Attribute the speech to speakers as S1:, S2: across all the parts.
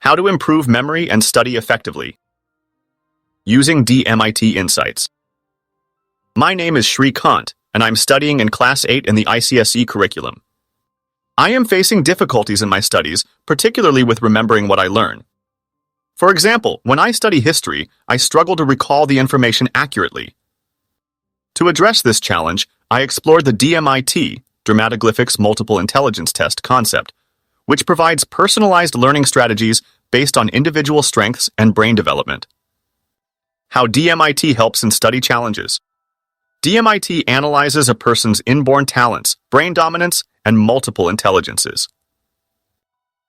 S1: How to improve memory and study effectively. Using DMIT insights. My name is Shri Kant, and I'm studying in Class 8 in the ICSE curriculum. I am facing difficulties in my studies, particularly with remembering what I learn. For example, when I study history, I struggle to recall the information accurately. To address this challenge, I explored the DMIT, Dermatoglyphics Multiple Intelligence Test concept, which provides personalized learning strategies based on individual strengths and brain development. How DMIT helps in study challenges. DMIT analyzes a person's inborn talents, brain dominance, and multiple intelligences.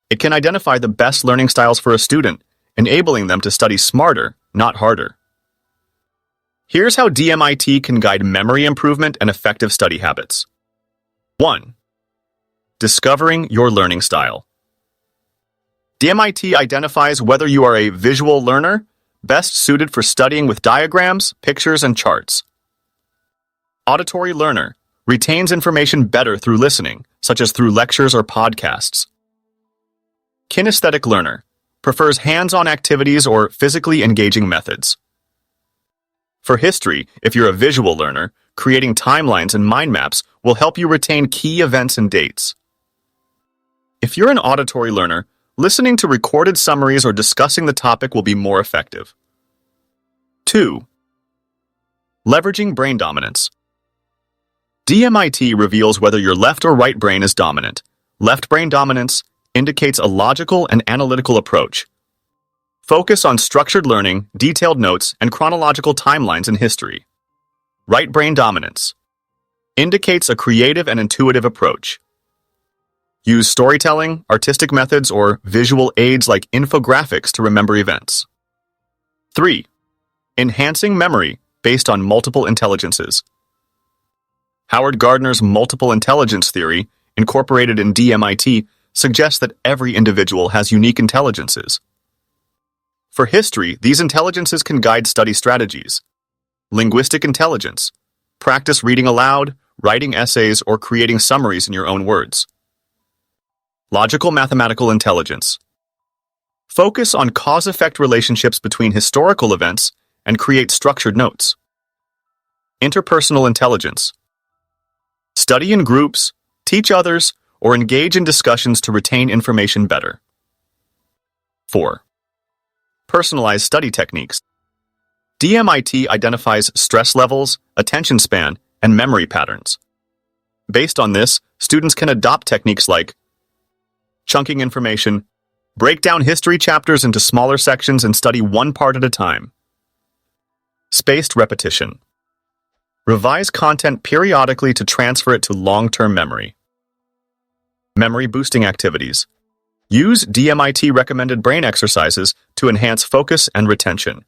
S1: It can identify the best learning styles for a student, enabling them to study smarter, not harder. Here's how DMIT can guide memory improvement and effective study habits. 1. Discovering your learning style. DMIT identifies whether you are a visual learner, best suited for studying with diagrams, pictures, and charts. Auditory learner, retains information better through listening, such as through lectures or podcasts. Kinesthetic learner, prefers hands-on activities or physically engaging methods. For history, if you're a visual learner, creating timelines and mind maps will help you retain key events and dates. If you're an auditory learner, listening to recorded summaries or discussing the topic will be more effective. 2. Leveraging brain dominance. DMIT reveals whether your left or right brain is dominant. Left brain dominance indicates a logical and analytical approach. Focus on structured learning, detailed notes, and chronological timelines in history. Right brain dominance indicates a creative and intuitive approach. Use storytelling, artistic methods, or visual aids like infographics to remember events. 3. Enhancing memory based on multiple intelligences. Howard Gardner's multiple intelligence theory, incorporated in DMIT, suggests that every individual has unique intelligences. For history, these intelligences can guide study strategies. Linguistic intelligence. Practice reading aloud, writing essays, or creating summaries in your own words. Logical mathematical intelligence. Focus on cause-effect relationships between historical events and create structured notes. Interpersonal intelligence. Study in groups, teach others, or engage in discussions to retain information better. 4. Personalized study techniques. DMIT identifies stress levels, attention span, and memory patterns. Based on this, students can adopt techniques like chunking information, break down history chapters into smaller sections and study one part at a time. Spaced repetition. Revise content periodically to transfer it to long-term memory. Memory-boosting activities. Use DMIT-recommended brain exercises to enhance focus and retention.